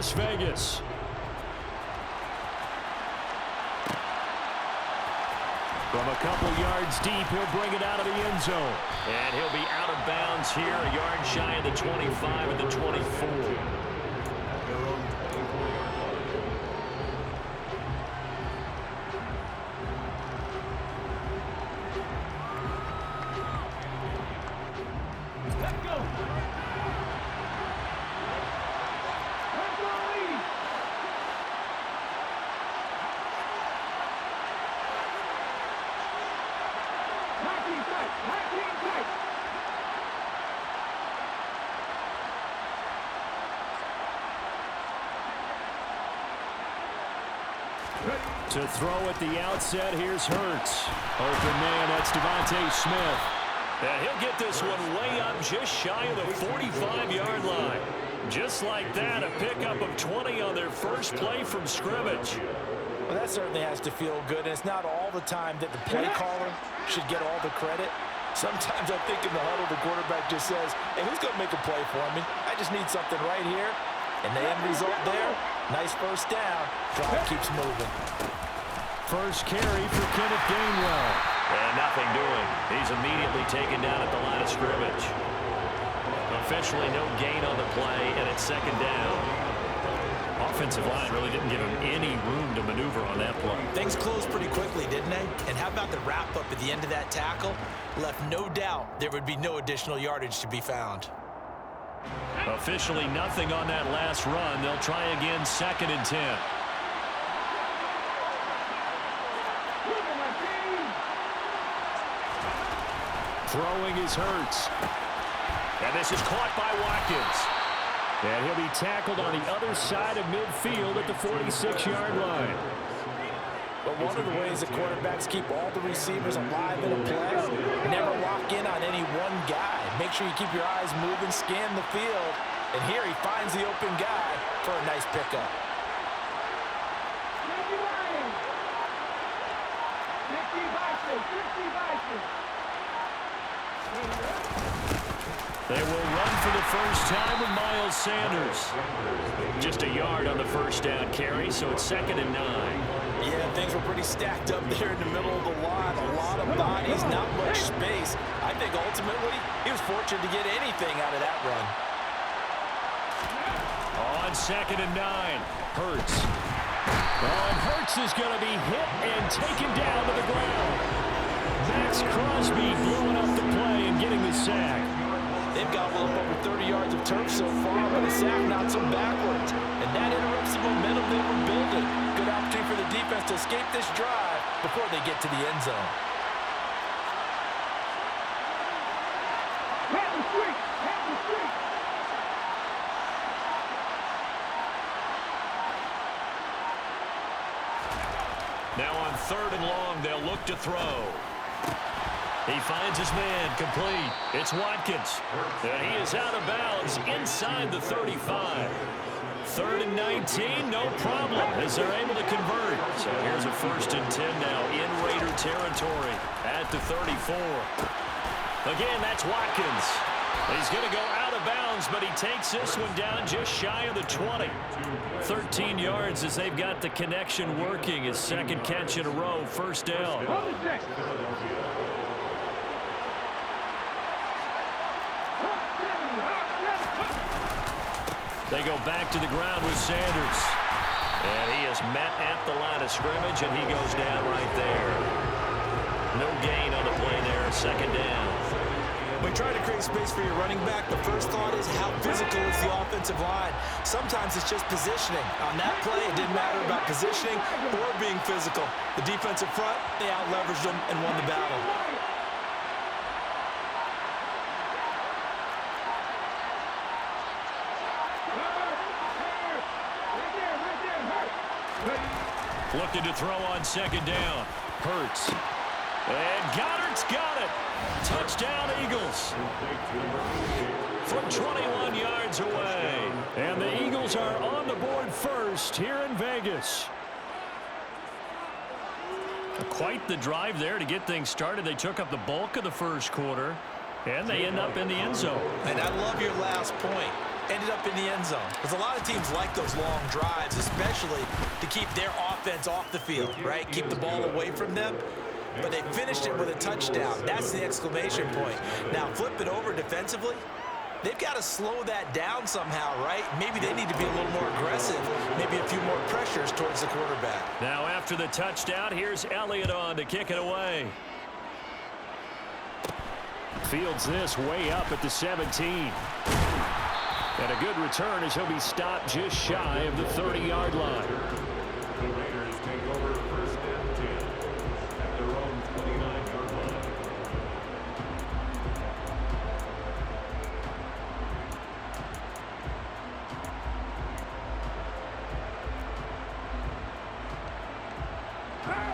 Las Vegas. From a couple yards deep, he'll bring it out of the end zone. And he'll be out of bounds here, a yard shy of the 25 and the 24. To throw at the outset, here's Hurts. Open man, that's Devontae Smith. And he'll get this one way up just shy of the 45-yard line. Just like that, a pickup of 20 on their first play from scrimmage. Well, that certainly has to feel good, and it's not all the time that the play caller should get all the credit. Sometimes I think in the huddle, the quarterback just says, hey, who's going to make a play for me? I just need something right here. And the end result there, nice first down. Drive keeps moving. First carry for Kenneth Gainwell. And nothing doing. He's immediately taken down at the line of scrimmage. Officially no gain on the play, and it's second down. Offensive line really didn't give him any room to maneuver on that play. Things closed pretty quickly, didn't they? And how about the wrap-up at the end of that tackle? Left no doubt there would be no additional yardage to be found. Officially nothing on that last run. They'll try again, 2nd and 10. Throwing is Hurts. And this is caught by Watkins. And he'll be tackled on the other side of midfield at the 46-yard line. But one of the ways the quarterbacks keep all the receivers alive in a play, never lock in on any one guy. Make sure you keep your eyes moving, scan the field. And here he finds the open guy for a nice pickup. They will run for the first time with Miles Sanders. Just a yard on the first down carry, so it's 2nd and 9. Yeah, things were pretty stacked up there in the middle of the line. A lot of bodies, not much space. I think ultimately he was fortunate to get anything out of that run. On 2nd and 9, Hurts. Oh, and Hurts is going to be hit and taken down to the ground. Max Crosby blowing up the play and getting the sack. They've got well over 30 yards of turf so far, but a sack knocks them backwards. And that interrupts the momentum they were building. Good opportunity for the defense to escape this drive before they get to the end zone. Now on 3rd and long, they'll look to throw. He finds his man, complete. It's Watkins. And he is out of bounds inside the 35. 3rd and 19, no problem, as they're able to convert. So here's a 1st and 10 now in Raider territory at the 34. Again, that's Watkins. He's going to go out of bounds, but he takes this one down just shy of the 20. 13 yards as they've got the connection working. His 2nd catch in a row, 1st down. They go back to the ground with Sanders. And he is met at the line of scrimmage, and he goes down right there. No gain on the play there, 2nd down. When trying to create space for your running back, the first thought is how physical is the offensive line. Sometimes it's just positioning. On that play, it didn't matter about positioning or being physical. The defensive front, they out-leveraged them and won the battle. Looking to throw on 2nd down. Hurts. And Goddard's got it. Touchdown, Eagles. From 21 yards away. And the Eagles are on the board first here in Vegas. Quite the drive there to get things started. They took up the bulk of the first quarter. And they end up in the end zone. And I love your last point. ended up in the end zone. Because a lot of teams like those long drives, especially to keep their offense off the field, right? Keep the ball away from them. But they finished it with a touchdown. That's the exclamation point. Now, flip it over defensively. They've got to slow that down somehow, right? Maybe they need to be a little more aggressive. Maybe a few more pressures towards the quarterback. Now, after the touchdown, here's Elliott on to kick it away. Fields this way up at the 17. And a good return as he'll be stopped just shy of the 30-yard line. The Raiders take over first and 10 at their own 29-yard line.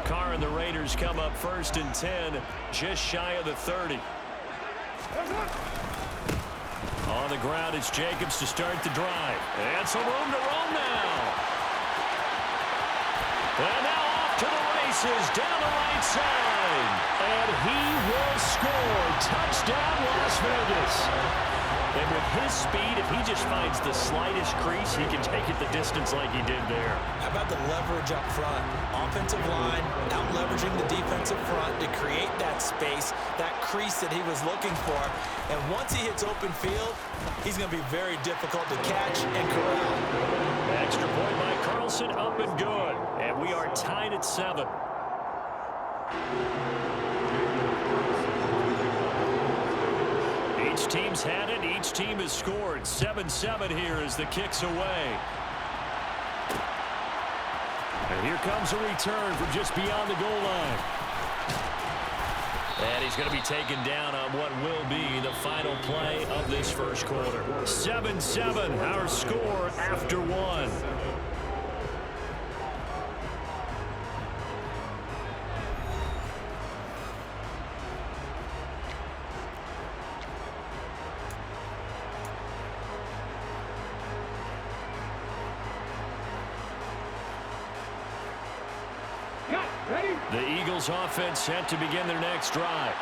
Carr and the Raiders come up first and 10, just shy of the 30. On the ground, it's Jacobs to start the drive. And some room to roam now. And now off to the races down the right side. And he will score. Touchdown, Las Vegas. And with his speed, if he just finds the slightest crease, he can take it the distance like he did there. How about the leverage up front? Offensive line out leveraging the defensive front to create that space, that crease that he was looking for. And once he hits open field, he's going to be very difficult to catch and corral. Extra point by Carlson, up and good. And we are tied at 7. Each team's had it. Each team has scored. 7-7 here as the kick's away. And here comes a return from just beyond the goal line. And he's going to be taken down on what will be the final play of this first quarter. 7-7, our score after 1. The Eagles offense set to begin their next drive.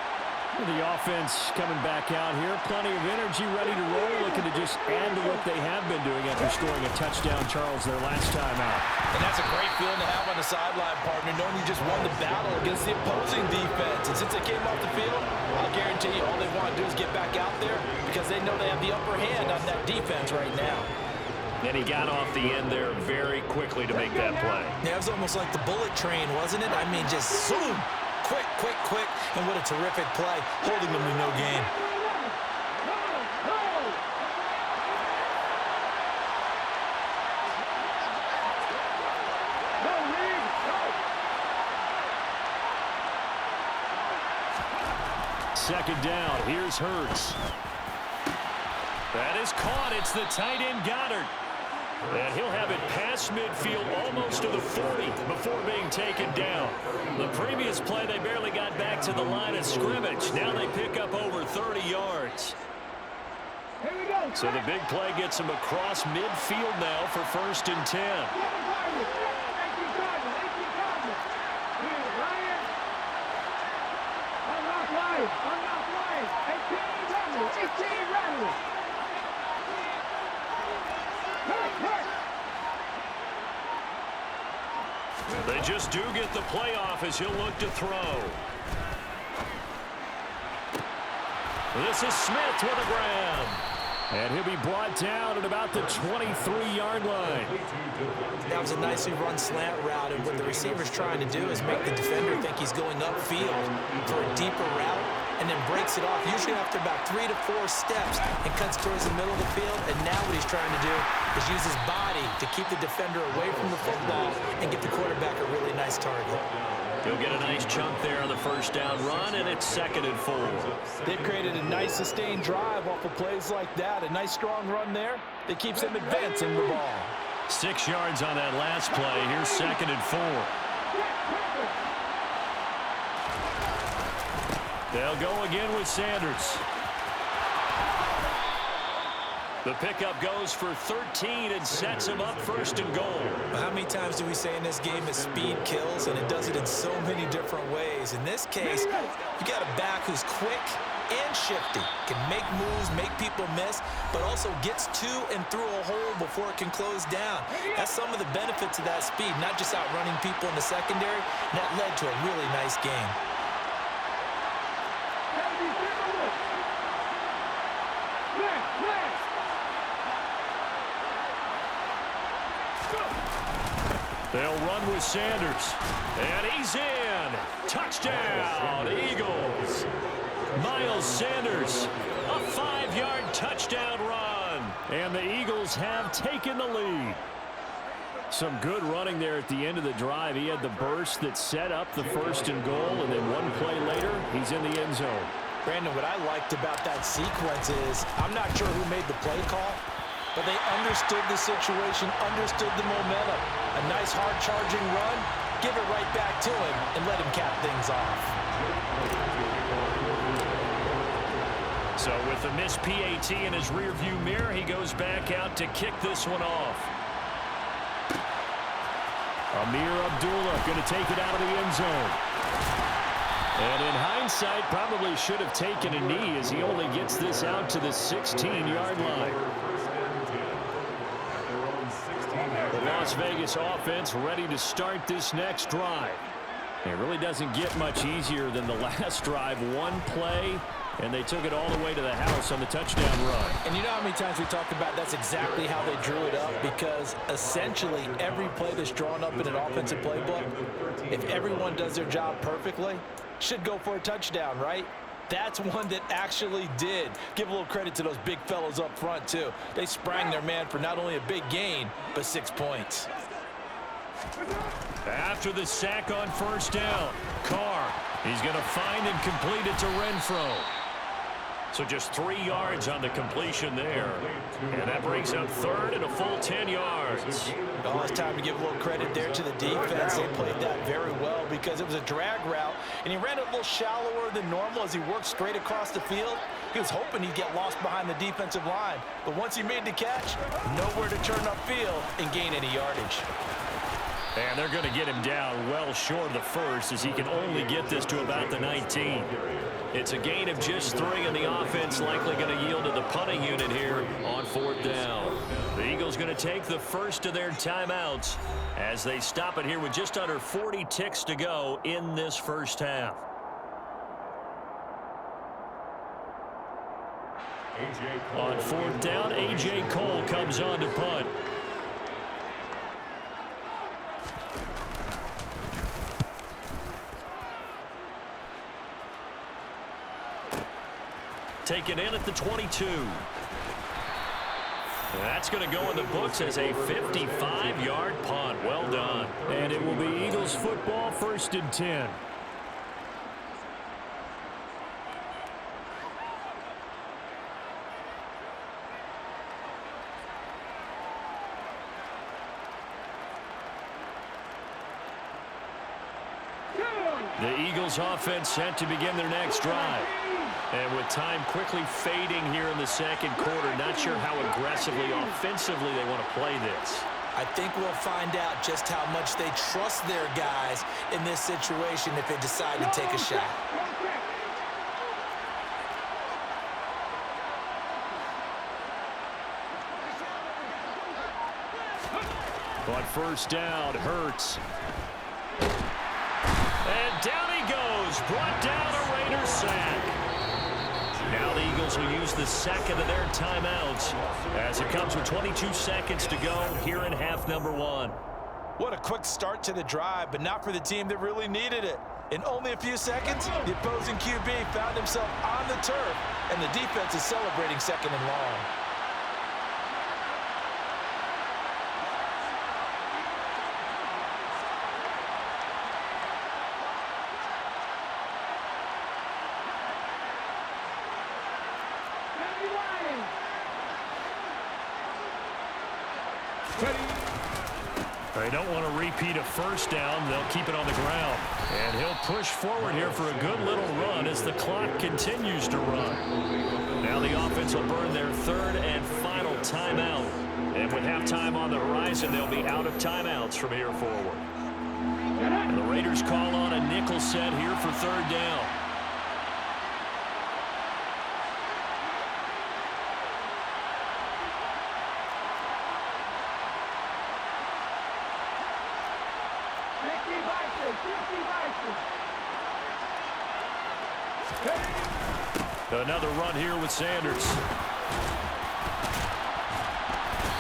The offense coming back out here. Plenty of energy, ready to roll, looking to just add to what they have been doing after scoring a touchdown, Charles, their last time out. And that's a great feeling to have on the sideline, partner, knowing you just won the battle against the opposing defense. And since they came off the field, I'll guarantee you all they want to do is get back out there because they know they have the upper hand on that defense right now. And he got off the end there very quickly to make that play. Yeah, it was almost like the bullet train, wasn't it? I mean, just zoom, quick, quick, quick, and what a terrific play, holding them to no gain. Second down, here's Hurts. That is caught. It's the tight end Goddard. And he'll have it past midfield almost to the 40 before being taken down. The previous play, they barely got back to the line of scrimmage. Now they pick up over 30 yards. So the big play gets them across midfield now for first and 10. They just do get the playoff as he'll look to throw. This is Smith with a grab. And he'll be brought down at about the 23-yard line. That was a nicely run slant route, and what the receiver's trying to do is make the defender think he's going upfield for a deeper route, and then breaks it off, usually after about 3 to 4 steps, and cuts towards the middle of the field. And now what he's trying to do is use his body to keep the defender away from the football and get the quarterback a really nice target. He'll get a nice chunk there on the first down run, and it's 2nd and 4. They've created a nice sustained drive off of plays like that. A nice strong run there that keeps them advancing the ball. 6 yards on that last play. Here's 2nd and 4. They'll go again with Sanders. The pickup goes for 13 and sets him up 1st and goal. How many times do we say in this game that speed kills, and it does it in so many different ways? In this case, you got a back who's quick, and shifty. Can make moves, make people miss, but also gets to and through a hole before it can close down. That's some of the benefits of that speed, not just outrunning people in the secondary. And that led to a really nice game. They'll run with Sanders. And he's in. Touchdown, Eagles. Miles Sanders, a 5-yard touchdown run. And the Eagles have taken the lead. Some good running there at the end of the drive. He had the burst that set up the 1st and goal, and then one play later, he's in the end zone. Brandon, what I liked about that sequence is I'm not sure who made the play call, but they understood the situation, understood the momentum. A nice hard-charging run, give it right back to him, and let him cap things off. So with the missed PAT in his rearview mirror, he goes back out to kick this one off. Amir Abdullah going to take it out of the end zone. And in hindsight, probably should have taken a knee as he only gets this out to the 16-yard line. The Las Vegas offense ready to start this next drive. It really doesn't get much easier than the last drive. One play, and they took it all the way to the house on the touchdown run. And you know how many times we talked about that's exactly how they drew it up, because essentially every play that's drawn up in an offensive playbook, if everyone does their job perfectly, should go for a touchdown, right? That's one that actually did. Give a little credit to those big fellows up front, too. They sprang their man for not only a big gain, but 6 points. After the sack on 1st down, Carr, he's going to find and complete it to Renfro. So just 3 yards on the completion there. And that brings up 3rd and a full 10 yards. Oh, it's time to give a little credit there to the defense. They played that very well because it was a drag route, and he ran it a little shallower than normal as he worked straight across the field. He was hoping he'd get lost behind the defensive line. But once he made the catch, nowhere to turn upfield and gain any yardage. And they're going to get him down well short of the 1st as he can only get this to about the 19. It's a gain of just 3, and the offense likely going to yield to the punting unit here on 4th down. The Eagles going to take the first of their timeouts as they stop it here with just under 40 ticks to go in this first half. On 4th down, A.J. Cole comes on to punt. Taken in at the 22. That's going to go in the books as a 55-yard punt. Well done. And it will be Eagles football, 1st and 10. The Eagles offense set to begin their next drive. And with time quickly fading here in the 2nd quarter, not sure how aggressively, offensively they want to play this. I think we'll find out just how much they trust their guys in this situation if they decide to take a shot. On 1st down, Hurts. And down he goes, brought down a Raiders sack. Now the Eagles will use the 2nd of their timeouts as it comes with 22 seconds to go here in half number 1. What a quick start to the drive, but not for the team that really needed it. In only a few seconds, the opposing QB found himself on the turf, and the defense is celebrating 2nd and long. They don't want to repeat a 1st down. They'll keep it on the ground. And he'll push forward here for a good little run as the clock continues to run. Now the offense will burn their 3rd and final timeout. And with halftime on the horizon, they'll be out of timeouts from here forward. And the Raiders call on a nickel set here for 3rd down. Another run here with Sanders.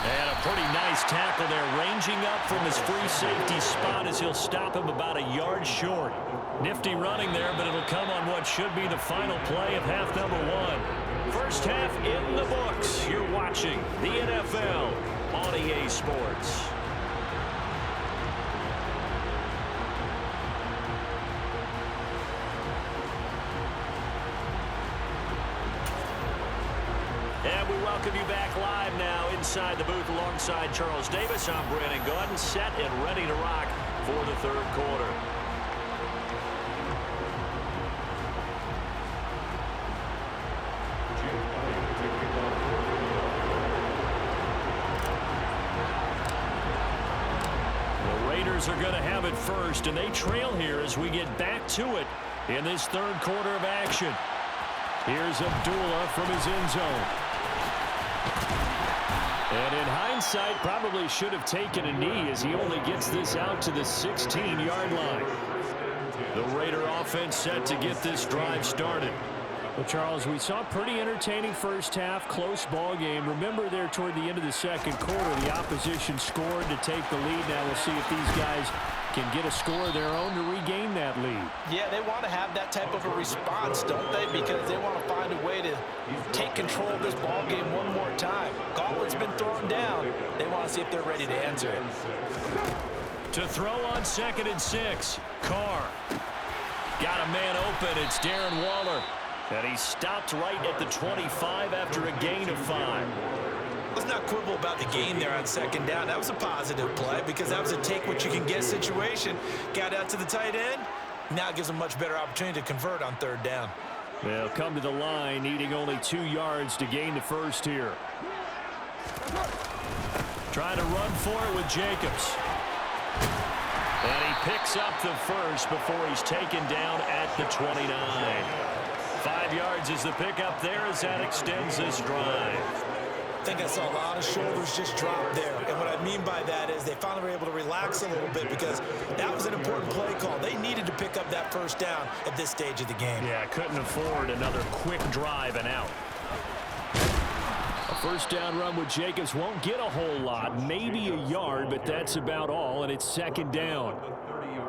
And a pretty nice tackle there, ranging up from his free safety spot as he'll stop him about a yard short. Nifty running there, but it'll come on what should be the final play of half number one. First half in the books. You're watching the NFL on EA Sports. And we welcome you back live now inside the booth alongside Charles Davis. I'm Brandon Gaudin, set and ready to rock for the third quarter. The Raiders are going to have it first, and they trail here as we get back to it in this third quarter of action. Here's Abdullah from his end zone. And in hindsight, probably should have taken a knee as he only gets this out to the 16-yard line. The Raider offense set to get this drive started. Well, Charles, we saw a pretty entertaining first half, close ball game. Remember there toward the end of the second quarter, the opposition scored to take the lead. Now we'll see if these guys can get a score of their own to regain that lead. Yeah, they want to have that type of a response, don't they? Because they want to find a way to take control of this ball game one more time. Gauntlet's been thrown down. They want to see if they're ready to answer it. To throw on 2nd and 6, Carr. Got a man open. It's Darren Waller. And he stopped right at the 25 after a gain of 5. Let's not quibble about the gain there on 2nd down. That was a positive play because that was a take-what-you-can-get situation. Got out to the tight end. Now it gives them a much better opportunity to convert on 3rd down. They'll come to the line, needing only 2 yards to gain the first here. Trying to run for it with Jacobs. And he picks up the first before he's taken down at the 29. 5 yards is the pickup there as that extends this drive. I think I saw a lot of shoulders just drop there. And what I mean by that is they finally were able to relax a little bit because that was an important play call. They needed to pick up that first down at this stage of the game. Yeah, couldn't afford another quick drive and out. A first down run with Jacobs won't get a whole lot, maybe a yard, but that's about all, and it's 2nd down.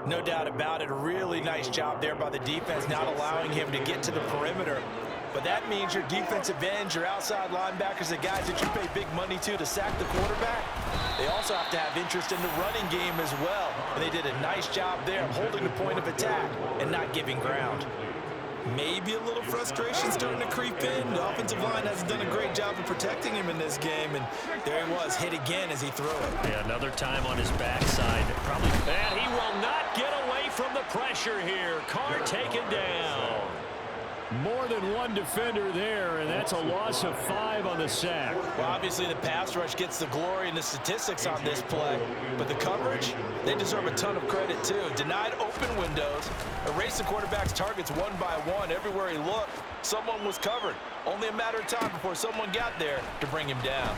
No doubt about it. A really nice job there by the defense, not allowing him to get to the perimeter. But that means your defensive ends, your outside linebackers, the guys that you pay big money to sack the quarterback, they also have to have interest in the running game as well. And they did a nice job there of holding the point of attack and not giving ground. Maybe a little frustration starting to creep in. The offensive line hasn't done a great job of protecting him in this game, and there he was, hit again as he threw it. Yeah, another time on his backside. Probably. And he will not get away from the pressure here. Carr taken down. More than one defender there, and that's a loss of 5 on the sack. Well, obviously the pass rush gets the glory and the statistics on this play, but the coverage, they deserve a ton of credit too. Denied open windows, erased the quarterback's targets one by one. Everywhere he looked, someone was covered. Only a matter of time before someone got there to bring him down.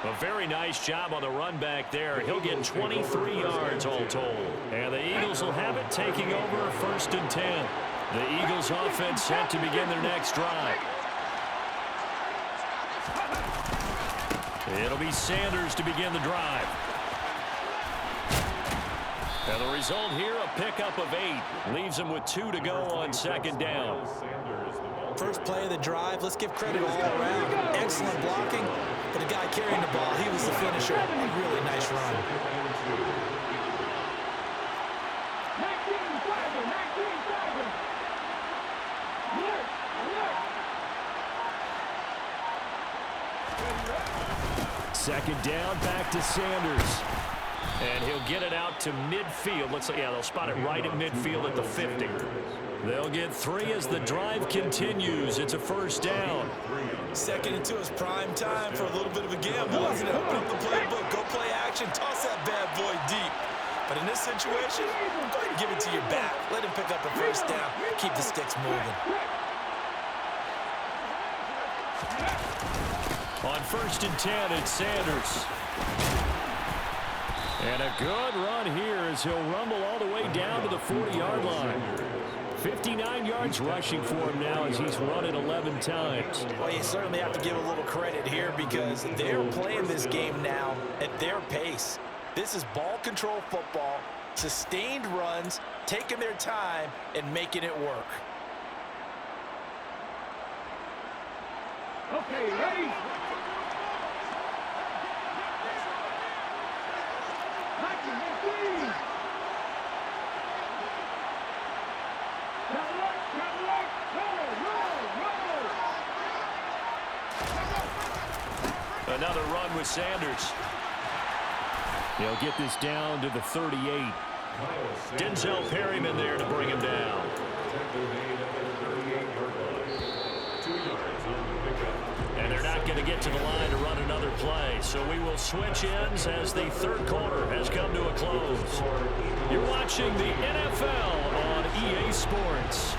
A very nice job on the run back there. He'll get 23 yards all told. And the Eagles will have it, taking over 1st and 10. The Eagles offense set to begin their next drive. It'll be Sanders to begin the drive. And the result here, a pickup of 8. Leaves him with 2 to go on 2nd down. First play of the drive, let's give credit all around. Excellent blocking, but the guy carrying the ball, he was the finisher. A really nice run. Second down, back to Sanders. And he'll get it out to midfield. They'll spot it right at midfield at the 50. They'll get 3 as the drive continues. It's a first down. 2nd and 2 is prime time for a little bit of a gamble, isn't it? Open up the playbook, go play action, toss that bad boy deep. But in this situation, go ahead and give it to your back. Let him pick up a first down. Keep the sticks moving. On 1st and 10, it's Sanders. And a good run here as he'll rumble all the way down to the 40-yard line. 59 yards rushing for him now as he's run it 11 times. Well, you certainly have to give a little credit here because they're playing this game now at their pace. This is ball control football, sustained runs, taking their time, and making it work. Okay, ready? Another run with Sanders. He'll get this down to the 38. Denzel Perryman there to bring him down. And they're not going to get to the line to run another play. So we will switch ends as the third quarter has come to a close. You're watching the NFL on EA Sports.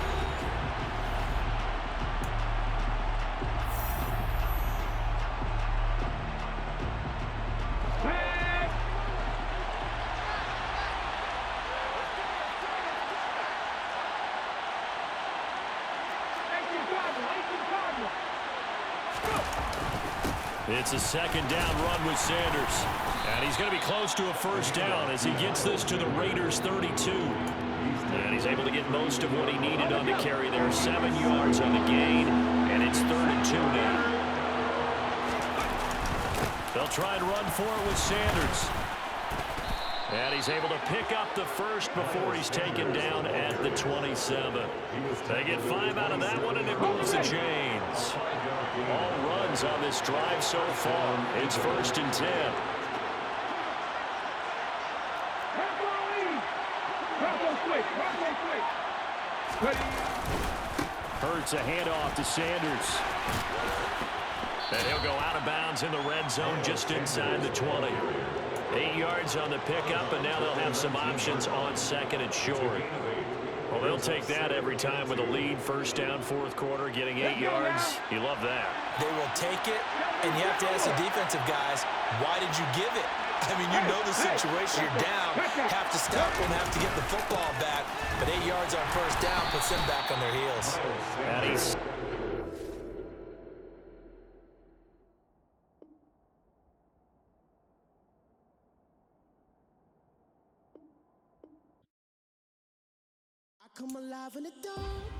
It's a second down run with Sanders. And he's going to be close to a first down as he gets this to the Raiders' 32. And he's able to get most of what he needed on the carry there. 7 yards on the gain, and it's 3rd and 2 now. They'll try and run for it with Sanders. And he's able to pick up the first before he's taken down at the 27. They get 5 out of that one, and it moves the chains. All runs on this drive so far. It's 1st and 10. Hurts a handoff to Sanders. And he'll go out of bounds in the red zone just inside the 20. 8 yards on the pickup, and now they'll have some options on 2nd and short. Well, they'll take that every time with a lead. First down, 4th quarter, getting 8 yards. You love that. They will take it, and you have to ask the defensive guys, why did you give it? I mean, you know the situation. You're down, have to stop them, have to get the football back. But 8 yards on first down puts them back on their heels. And he's... Come alive in the dark.